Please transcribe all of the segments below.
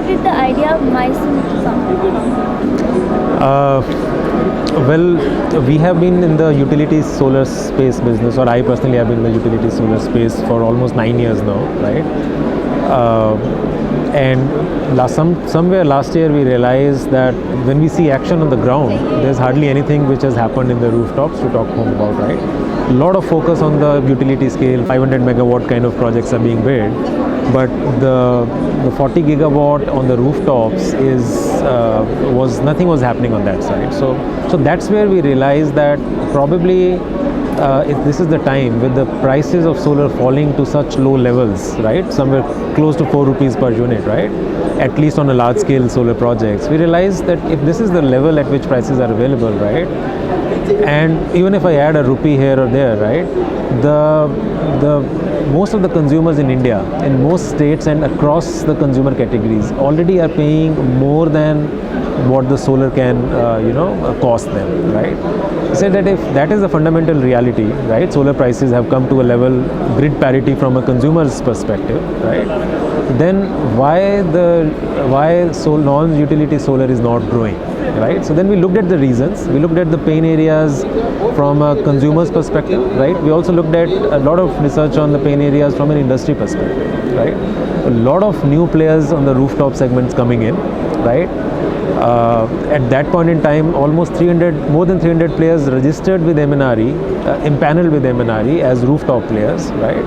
did the idea of Myson come? Well, we have been in the utility solar space business, or I personally have been in the utility solar space for almost 9 years now, right? And somewhere last year we realized that when we see action on the ground, there's hardly anything which has happened in the rooftops to talk home about, right? A lot of focus on the utility scale, 500 megawatt kind of projects are being built, but the 40 gigawatt on the rooftops was nothing was happening on that side. So that's where we realized that probably if this is the time with the prices of solar falling to such low levels, right, somewhere close to 4 rupees per unit, right, at least on a large scale solar projects, we realized that if this is the level at which prices are available, right, and even if I add a rupee here or there, right, the most of the consumers in India, in most states and across the consumer categories, already are paying more than what the solar can, cost them, right? Said that if that is the fundamental reality, right, solar prices have come to a level grid parity from a consumer's perspective, right? Then why non-utility solar is not growing, right? So then we looked at the reasons. We looked at the pain areas from a consumer's perspective, right? We also looked at a lot of research on the pain areas from an industry perspective, right? A lot of new players on the rooftop segments coming in, right? At that point in time, more than 300 players registered with MNRE, impaneled with MNRE as rooftop players, right?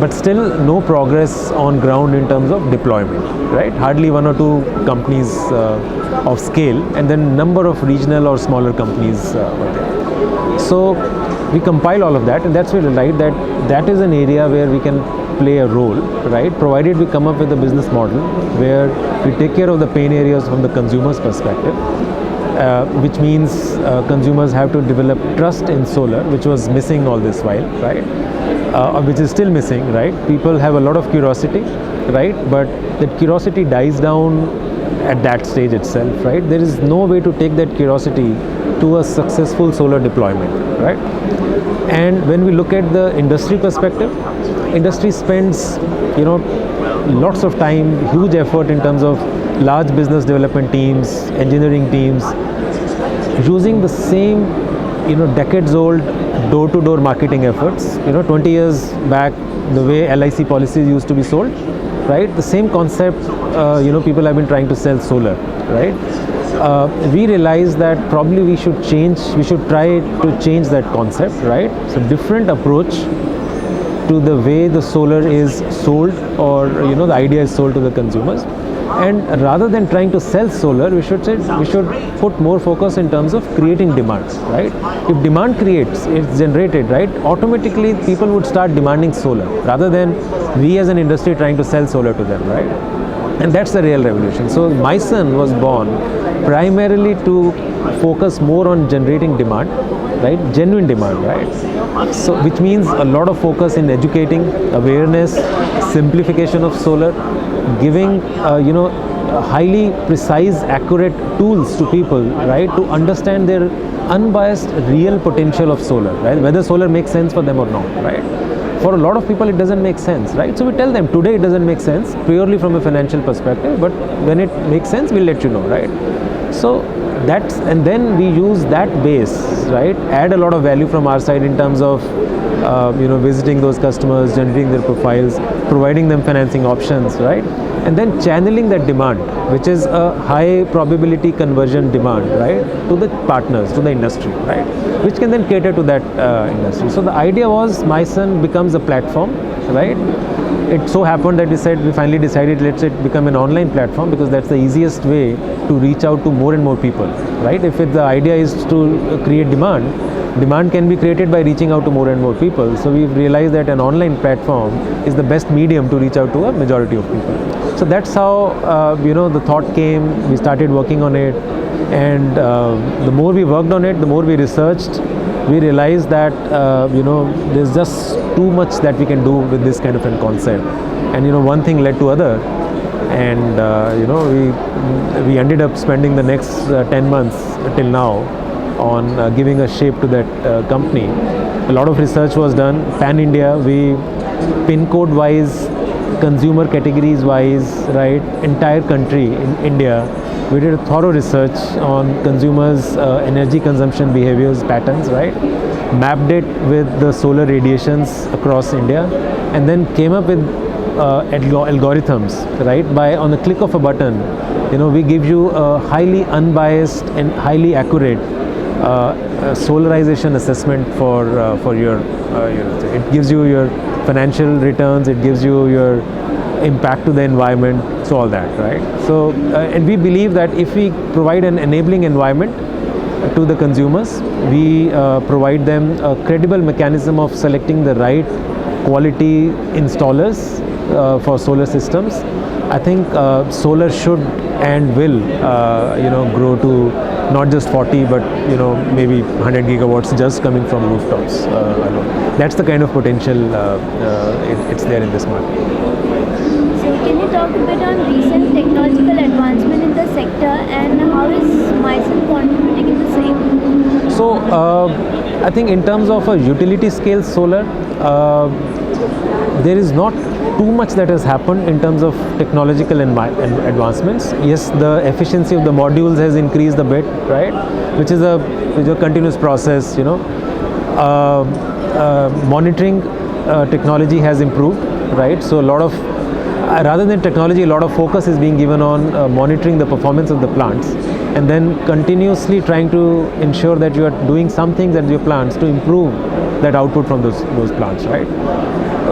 But still no progress on ground in terms of deployment, right? Hardly one or two companies of scale, and then number of regional or smaller companies were there. So we compile all of that, and that's where we realized that that is an area where we can play a role, right, provided we come up with a business model where we take care of the pain areas from the consumer's perspective, which means consumers have to develop trust in solar, which was missing all this while, right, which is still missing, right? People have a lot of curiosity, right, but that curiosity dies down at that stage itself, right? There is no way to take that curiosity to a successful solar deployment, right? And when we look at the industry perspective, industry spends, lots of time, huge effort in terms of large business development teams, engineering teams, using the same, decades old door-to-door marketing efforts. 20 years back, the way LIC policies used to be sold, right? The same concept, people have been trying to sell solar, right? We realized that probably we should try to change that concept, right? So different approach to the way the solar is sold, or the idea is sold to the consumers. And rather than trying to sell solar, we should put more focus in terms of creating demand, right? If demand it's generated, right, automatically people would start demanding solar rather than we as an industry trying to sell solar to them, right? And that's the real revolution. So Myson was born primarily to focus more on generating demand, right, genuine demand, right? So which means a lot of focus in educating, awareness, simplification of solar, giving highly precise, accurate tools to people, right, to understand their unbiased real potential of solar, right, whether solar makes sense for them or not, right? For a lot of people it doesn't make sense, right? So we tell them today it doesn't make sense purely from a financial perspective, but when it makes sense we'll let you know, right? So and then we use that base, right, add a lot of value from our side in terms of visiting those customers, generating their profiles, providing them financing options, right, and then channeling that demand, which is a high probability conversion demand, right, to the partners, to the industry, right, which can then cater to that industry. So the idea was Myson becomes a platform, right? It so happened that we finally decided let's become an online platform, because that's the easiest way to reach out to more and more people, right? If the idea is to create demand can be created by reaching out to more and more people. So we've realized that an online platform is the best medium to reach out to a majority of people. So that's how the thought came. We started working on it, and the more we worked on it, the more we researched, we realized that there's just too much that we can do with this kind of a concept, and one thing led to other, and we ended up spending the next 10 months till now on giving a shape to that company. A lot of research was done pan India. We pin code wise consumer categories wise, right, entire country in India. We did a thorough research on consumers' energy consumption behaviors patterns, right? Mapped it with the solar radiations across India, and then came up with algorithms, right? By on the click of a button, we give you a highly unbiased and highly accurate solarization assessment for your. It gives you your financial returns. It gives you your impact to the environment. So all that, right? So and we believe that if we provide an enabling environment to the consumers, we provide them a credible mechanism of selecting the right quality installers for solar systems. I think solar should and will grow to not just 40 but maybe 100 gigawatts just coming from rooftops alone. That's the kind of potential it's there in this market. So can you talk a bit on recent technological advancement in the sector and how is Mycen contributing in the same? So I think in terms of a utility scale solar, there is not too much that has happened in terms of technological advancements. Yes, the efficiency of the modules has increased a bit, right? Which is a continuous process. Monitoring technology has improved, right? So a lot of rather than technology, a lot of focus is being given on monitoring the performance of the plants, and then continuously trying to ensure that you are doing some things at your plants to improve that output from those plants, right?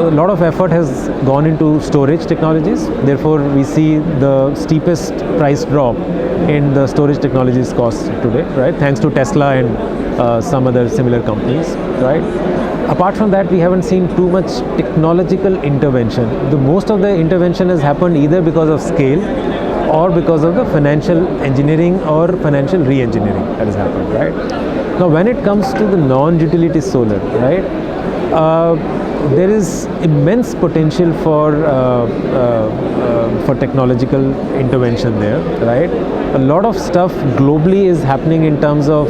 A lot of effort has gone into storage technologies. Therefore, we see the steepest price drop in the storage technologies cost today, right? Thanks to Tesla and some other similar companies, right? Apart from that, we haven't seen too much technological intervention. The most of the intervention has happened either because of scale or because of the financial engineering or financial re-engineering that has happened, right? Now, when it comes to the non-utility solar, right, there is immense potential for technological intervention there, right? A lot of stuff globally is happening in terms of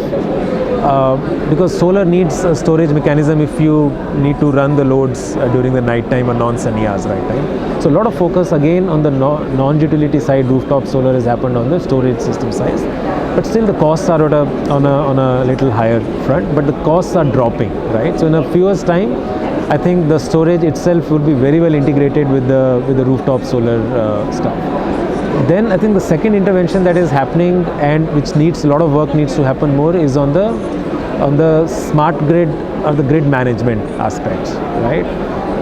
because solar needs a storage mechanism if you need to run the loads during the night time or non-sunny hours, right time. So a lot of focus again on the non-utility side. Rooftop solar has happened on the storage system side, but still the costs are on a little higher front, but the costs are dropping, right? So in a few years time, I think the storage itself would be very well integrated with the rooftop solar stuff. Then I think the second intervention that is happening and which needs a lot of work needs to happen more is on the smart grid or the grid management aspects, right?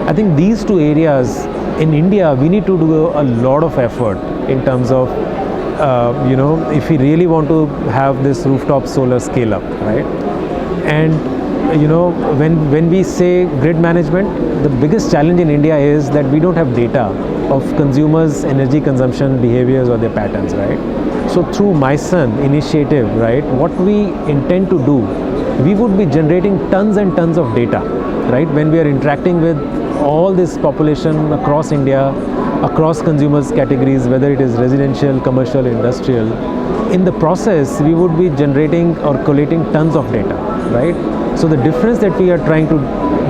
I think these two areas in India we need to do a lot of effort in terms of if we really want to have this rooftop solar scale up, right? And when we say grid management, the biggest challenge in India is that we don't have data of consumers' energy consumption behaviors or their patterns, right? So through Mycen initiative, right, what we intend to do, we would be generating tons and tons of data, right? When we are interacting with all this population across India, across consumers categories, whether it is residential, commercial, industrial, in the process we would be generating or collating tons of data, right? So the difference that we are trying to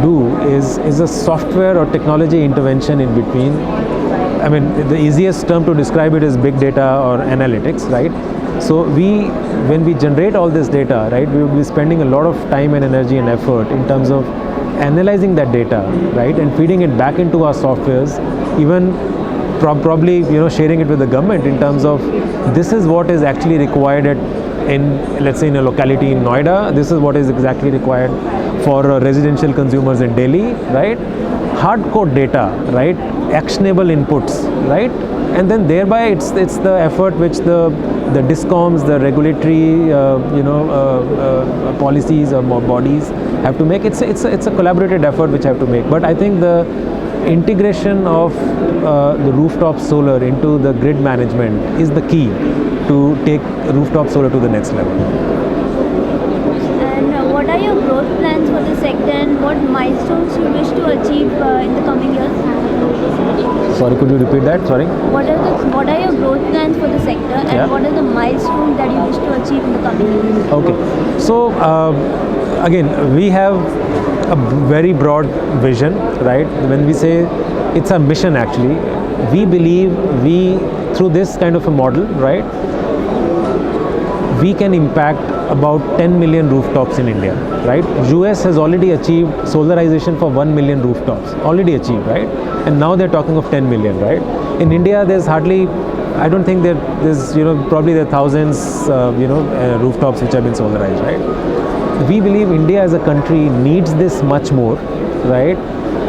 do is a software or technology intervention in between. I mean, the easiest term to describe it is big data or analytics, right? So when we generate all this data, right, we will be spending a lot of time and energy and effort in terms of analyzing that data, right, and feeding it back into our softwares, even probably sharing it with the government in terms of this is what is actually required let's say in a locality in Noida, this is what is exactly required for residential consumers in Delhi, right? Hardcore data, right? Actionable inputs, right? And then thereby it's the effort which the DISCOMs, the regulatory policies or bodies have to make. It's a collaborated effort which have to make. But I think the integration of the rooftop solar into the grid management is the key to take rooftop solar to the next level. And what are your growth plans for the sector and what milestones you wish to achieve in the coming years? Sorry, could you repeat that? Sorry. What are your growth plans for the sector and what are the milestones that you wish to achieve in the coming years? Okay. So again, we have a very broad vision, right? When we say it's a mission actually, we believe through this kind of a model, right, we can impact about 10 million rooftops in India, right? US has already achieved solarization for 1 million rooftops, already achieved, right? And now they're talking of 10 million, right? In India, there's hardly, I don't think there's, probably there are thousands, rooftops which have been solarized, right? We believe India as a country needs this much more, right?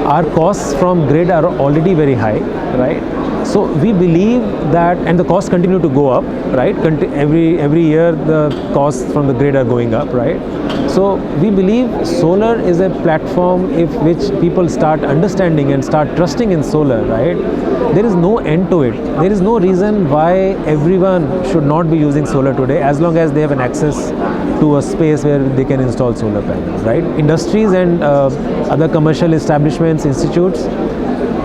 Our costs from grid are already very high, right? So we believe that, and the costs continue to go up, right? Every year the costs from the grid are going up, right? So we believe solar is a platform which people start understanding and start trusting in solar, right? There is no end to it. There is no reason why everyone should not be using solar today, as long as they have an access to a space where they can install solar panels, right? Industries and other commercial establishments, institutes,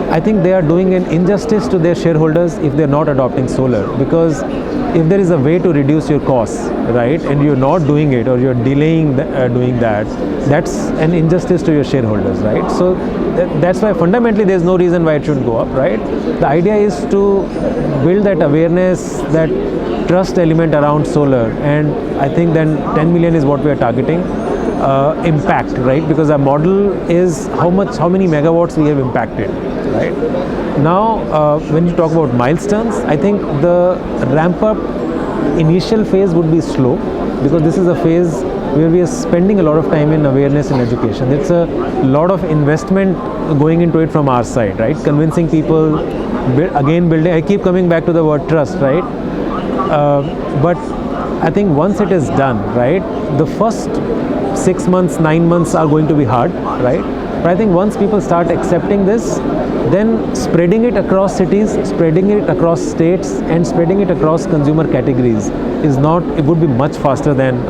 I think they are doing an injustice to their shareholders if they're not adopting solar, because if there is a way to reduce your costs, right, and you're not doing it or you're delaying doing that, that's an injustice to your shareholders, right? So that's why fundamentally there's no reason why it shouldn't go up, right? The idea is to build that awareness, that trust element around solar, and I think then 10 million is what we are targeting. Impact, right? Because our model is how many megawatts we have impacted, right? Now, when you talk about milestones, I think the ramp up initial phase would be slow, because this is a phase where we are spending a lot of time in awareness and education. It's a lot of investment going into it from our side, right? Convincing people, building. I keep coming back to the word trust, right? But I think once it is done, right, the first 6 months, 9 months are going to be hard, right? But I think once people start accepting this, then spreading it across cities, spreading it across states, and spreading it across consumer categories it would be much faster than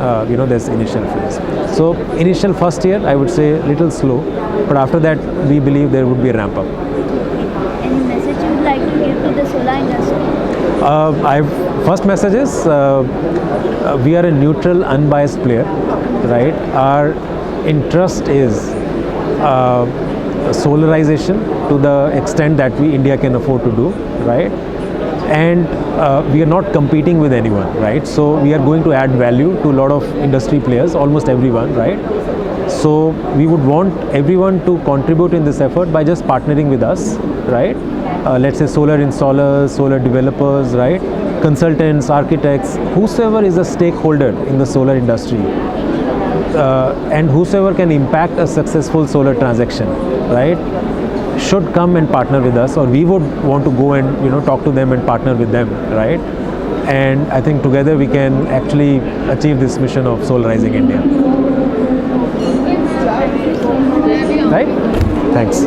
this initial phase. So initial first year, I would say little slow, but after that we believe there would be a ramp up. Any message you would like to give to the solar industry? First message is we are a neutral, unbiased player, right? Our interest is solarization to the extent that India can afford to do, right? And we are not competing with anyone, right? So we are going to add value to a lot of industry players, almost everyone, right? So we would want everyone to contribute in this effort by just partnering with us, right? Let's say solar installers, solar developers, right? Consultants, architects, whosoever is a stakeholder in the solar industry, and whosoever can impact a successful solar transaction, right, should come and partner with us, or we would want to go and talk to them and partner with them, right? And I think together we can actually achieve this mission of solarizing India. Right? Thanks.